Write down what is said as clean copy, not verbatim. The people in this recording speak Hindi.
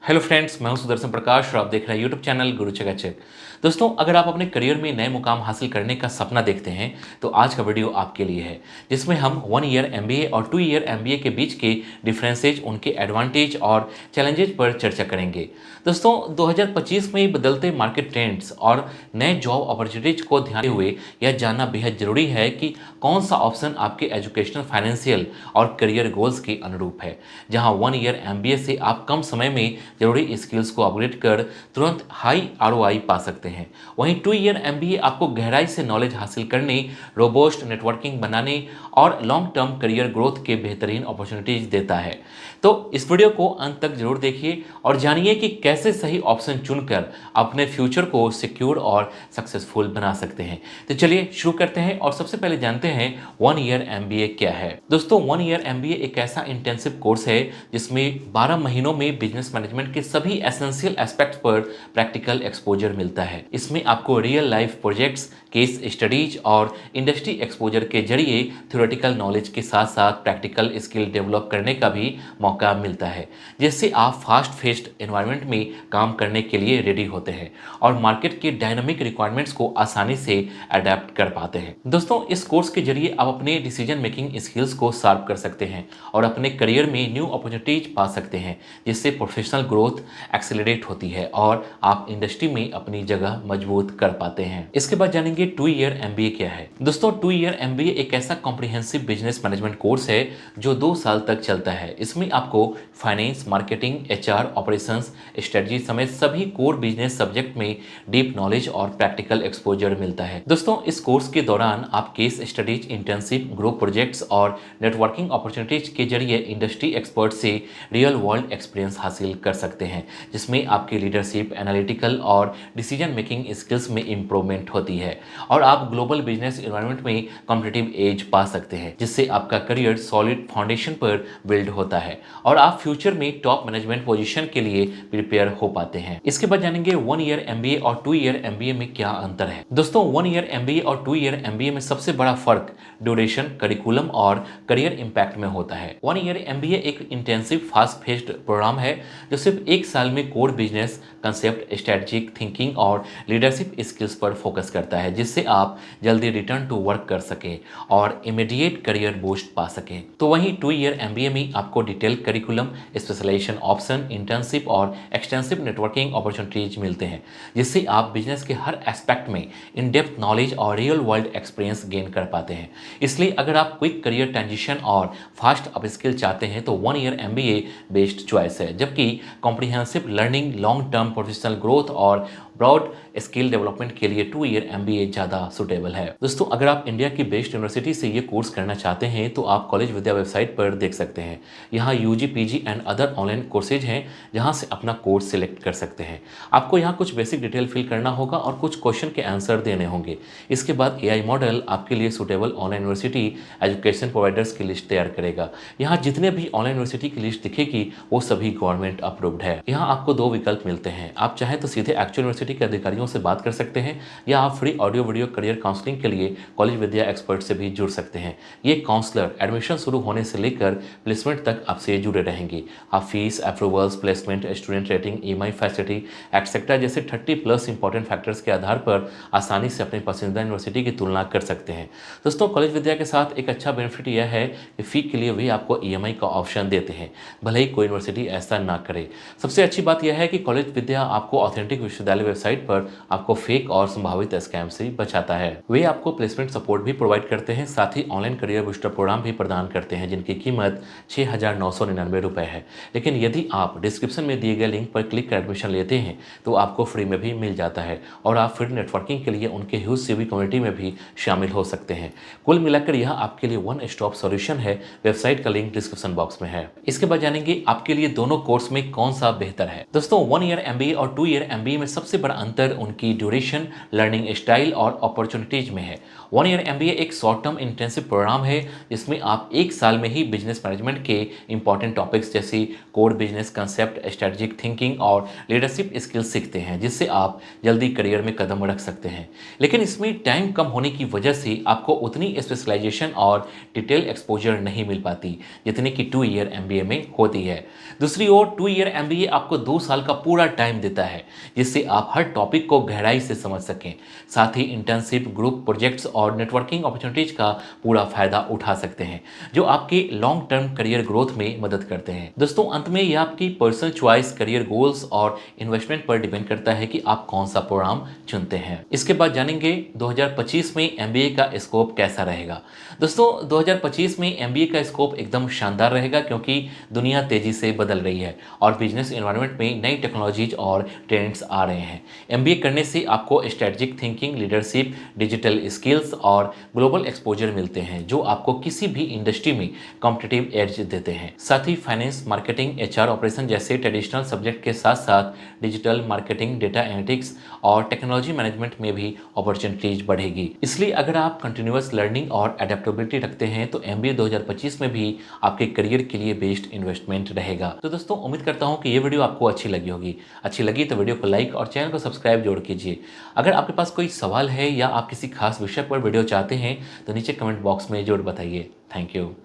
हेलो फ्रेंड्स, मैं हूं सुदर्शन प्रकाश और आप देख रहे हैं यूट्यूब चैनल गुरु चकाचक। दोस्तों, अगर आप अपने करियर में नए मुकाम हासिल करने का सपना देखते हैं तो आज का वीडियो आपके लिए है, जिसमें हम 1 ईयर एमबीए और 2 ईयर एमबीए के बीच के डिफरेंसेज, उनके एडवांटेज और चैलेंजेज पर चर्चा करेंगे। दोस्तों, 2025 में बदलते मार्केट ट्रेंड्स और नए जॉब अपॉर्चुनिटीज को ध्यान में हुए यह जानना बेहद जरूरी है कि कौन सा ऑप्शन आपके एजुकेशनल, फाइनेंशियल और करियर गोल्स के अनुरूप है। जहां 1 ईयर एमबीए से आप कम समय में जरूरी स्किल्स को अपग्रेड कर तुरंत हाई आरओआई पा सकते हैं, वहीं 2 ईयर एमबीए आपको गहराई से नॉलेज हासिल करने, रोबोस्ट नेटवर्किंग बनाने और लॉन्ग टर्म करियर ग्रोथ के बेहतरीन अपॉर्चुनिटीज देता है। तो इस वीडियो को अंत तक जरूर देखिए और जानिए कि कैसे सही ऑप्शन चुनकर अपने फ्यूचर को सिक्योर और सक्सेसफुल बना सकते हैं। तो चलिए शुरू करते हैं और सबसे पहले जानते हैं 1 ईयर एमबीए क्या है। दोस्तों, 1 ईयर एमबीए एक ऐसा इंटेंसिव कोर्स है जिसमें 12 महीनों में बिजनेस मैनेजमेंट के सभी एसेंशियल एस्पेक्ट्स पर प्रैक्टिकल एक्सपोजर मिलता है। इसमें आपको real life projects, case studies और इंडस्ट्री एक्सपोजर के जरिए थ्योरेटिकल नॉलेज के साथ साथ प्रैक्टिकल स्किल डेवलप करने का भी मौका मिलता है, जिससे आप फास्ट फेस्ड एनवायरनमेंट में काम करने के लिए रेडी होते हैं और मार्केट के डायनामिक रिक्वायरमेंट्स को आसानी से अडेप्ट कर पाते हैं। दोस्तों, इस कोर्स के जरिए आप अपने डिसीजन मेकिंग स्किल्स को शार्प कर सकते हैं और अपने करियर में न्यू अपॉर्चुनिटीज पा सकते हैं, जिससे प्रोफेशनल ग्रोथ एक्सेलरेट होती है और आप इंडस्ट्री में अपनी जगह मजबूत कर पाते हैं। इसके बाद जानेंगे 2 ईयर एमबीए क्या है। दोस्तों, 2 ईयर एमबीए एक ऐसा कॉम्प्रिहेंसिव बिजनेस मैनेजमेंट कोर्स है जो 2 साल तक चलता है। इसमें आपको finance, marketing, HR, operations, strategy समेत सभी कोर बिजनेस सब्जेक्ट में डीप नॉलेज और प्रैक्टिकल एक्सपोजर मिलता है। दोस्तों, इस कोर्स के दौरान आप case studies, internship, group projects और नेटवर्किंग अपॉर्चुनिटीज के जरिए इंडस्ट्री एक्सपर्ट से रियल वर्ल्ड एक्सपीरियंस हासिल कर सकते हैं, जिसमें आपकी लीडरशिप, एनालिटिकल और डिसीजन मेकिंग स्किल्स में इंप्रूवमेंट होती है और आप ग्लोबल बिजनेस एनवायरनमेंट में कॉम्पिटिटिव एज पा सकते हैं, जिससे आपका करियर सॉलिड फाउंडेशन पर बिल्ड होता है और आप फ्यूचर में टॉप मैनेजमेंट पोजीशन के लिए प्रिपेयर हो पाते हैं। इसके बाद जानेंगे 1 ईयर एमबीए और 2 ईयर एमबीए में क्या अंतर है। दोस्तों, 1 ईयर एमबीए और 2 ईयर एमबीए में सबसे बड़ा फर्क ड्यूरेशन, करिकुलम और करियर इंपैक्ट में होता है। 1 ईयर एमबीए एक इंटेंसिव फास्ट फेस्ड प्रोग्राम है जो सिर्फ 1 साल में core business concept, strategic thinking और लीडरशिप स्किल्स पर फोकस करता है, जिससे आप जल्दी रिटर्न टू वर्क कर सकें और इमीडिएट करियर बूस्ट पा सकें। तो वहीं 2 ईयर एमबीए में आपको detail curriculum, specialisation option, internship और एक्सटेंसिव नेटवर्किंग अपॉर्चुनिटीज मिलते हैं, जिससे आप बिजनेस के हर एस्पेक्ट में इन डेप्थ नॉलेज और रियल वर्ल्ड एक्सपीरियंस गेन कर पाते हैं। इसलिए अगर आप क्विक करियर ट्रांजिशन और फास्ट अपस्किल चाहते हैं तो 1 ईयर एमबीए बेस्ट चॉइस है, जबकि comprehensive learning, long term professional growth और ब्रॉड स्किल डेवलपमेंट के लिए 2 ईयर एमबीए ज़्यादा सुटेबल है। दोस्तों, अगर आप इंडिया की बेस्ट यूनिवर्सिटी से ये कोर्स करना चाहते हैं तो आप कॉलेज विद्या वेबसाइट पर देख सकते हैं। यहाँ UG, PG and other online courses हैं जहाँ से अपना कोर्स सिलेक्ट कर सकते हैं। आपको यहाँ कुछ बेसिक डिटेल फिल करना होगा और कुछ क्वेश्चन के आंसर देने होंगे। इसके बाद एआई मॉडल आपके लिए suitable online university education providers की लिस्ट तैयार करेगा। यहाँ जितने भी ऑनलाइन यूनिवर्सिटी की लिस्ट दिखेगी वो सभी गवर्नमेंट अप्रूव्ड है। यहाँ आपको 2 विकल्प मिलते हैं। आप चाहें तो सीधे एक्चुअल यूनिवर्सिटी के अधिकारियों से बात कर सकते हैं या आप free audio video career counselling के लिए कॉलेज विद्या एक्सपर्ट से भी जुड़ सकते हैं। ये काउंसलर एडमिशन शुरू होने से लेकर प्लेसमेंट तक आपसे जुड़े रहेंगे। आप fees, approvals, placement, student rating, EMI facility etcetera जैसे 30+ इंपॉर्टेंट फैक्टर्स के आधार पर आसानी से अपनी पसंदीदा यूनिवर्सिटी की तुलना कर सकते हैं। दोस्तों, कॉलेज विद्या के साथ एक अच्छा बेनिफिट यह है कि फ़ी के लिए वे आपको ईएमआई का ऑप्शन देते हैं, भले ही कोई यूनिवर्सिटी ऐसा ना करे। सबसे अच्छी बात यह है कि कॉलेज विद्या आपको ऑथेंटिक विश्वविद्यालय वेबसाइट पर आपको फेक और संभावित स्कैम से बचाता है। वे आपको प्लेसमेंट सपोर्ट भी प्रोवाइड करते हैं, साथ ही ऑनलाइन करियर बूस्टर प्रोग्राम भी प्रदान करते हैं जिनकी कीमत 6,999 रुपये है। लेकिन यदि आप डिस्क्रिप्शन में दिए गए लिंक पर क्लिक कर एडमिशन लेते हैं तो आपको फ्री में भी मिल जाता है और आप फिर नेटवर्किंग के लिए उनके ह्यूज सीवी कम्युनिटी में भी शामिल हो सकते हैं। कुल मिलाकर यह आपके लिए वन स्टॉप सॉल्यूशन है। वेबसाइट का लिंक डिस्क्रिप्शन बॉक्स में है। इसके बाद जानेंगे आपके लिए दोनों कोर्स में कौन सा बेहतर है। दोस्तों, 1 ईयर एमबीए और 2 ईयर एमबीए में सबसे पर अंतर उनकी ड्यूरेशन, लर्निंग स्टाइल और अपॉर्चुनिटीज में है। 1 ईयर MBA एक शॉर्ट टर्म इंटेंसिव प्रोग्राम है जिसमें आप 1 साल में ही बिजनेस मैनेजमेंट के इंपॉर्टेंट टॉपिक्स जैसे core business concept, strategic thinking और लीडरशिप स्किल्स सीखते हैं, जिससे आप जल्दी करियर में कदम रख सकते हैं। लेकिन इसमें टाइम कम होने की वजह से आपको उतनी स्पेशलाइजेशन और डिटेल एक्सपोजर नहीं मिल पाती जितनी कि 2 ईयर MBA में होती है। दूसरी ओर 2 ईयर MBA आपको 2 साल का पूरा टाइम देता है जिससे आप हर टॉपिक को गहराई से समझ सकें। साथ ही इंटर्नशिप, ग्रुप प्रोजेक्ट्स और नेटवर्किंग अपॉर्चुनिटीज का पूरा फायदा उठा सकते हैं, जो आपके लॉन्ग टर्म करियर ग्रोथ में मदद करते हैं। दोस्तों, अंत में यह आपकी पर्सनल चॉइस, करियर गोल्स और इन्वेस्टमेंट पर डिपेंड करता है कि आप कौन सा प्रोग्राम चुनते हैं। इसके बाद जानेंगे 2025 में MBA का स्कोप कैसा रहेगा। दोस्तों, 2025 में MBA का स्कोप एकदम शानदार रहेगा क्योंकि दुनिया तेजी से बदल रही है और बिजनेस एनवायरनमेंट में नई टेक्नोलॉजीज और ट्रेंड्स आ रहे हैं। MBA करने से आपको strategic thinking, leadership, digital skills और ग्लोबल एक्सपोजर मिलते हैं, जो आपको किसी भी इंडस्ट्री में कॉम्पिटिटिव एज देते हैं। साथ ही फाइनेंस, मार्केटिंग, HR ऑपरेशन जैसे ट्रेडिशनल सब्जेक्ट के साथ साथ डिजिटल मार्केटिंग, डेटा एनालिटिक्स और टेक्नोलॉजी मैनेजमेंट में भी अपॉर्चुनिटीज बढ़ेगी। इसलिए अगर आप कंटिन्यूअस लर्निंग और एडेप्टेबिलिटी रखते हैं तो MBA 2025 में भी आपके करियर के लिए बेस्ट इन्वेस्टमेंट रहेगा। तो दोस्तों, उम्मीद करता हूं कि ये वीडियो आपको अच्छी लगी होगी। अच्छी लगी तो वीडियो को लाइक और चैनल को सब्सक्राइब जरूर कीजिए। अगर आपके पास कोई सवाल है या आप किसी खास विषय पर वीडियो चाहते हैं तो नीचे कमेंट बॉक्स में जरूर बताइए। Thank you.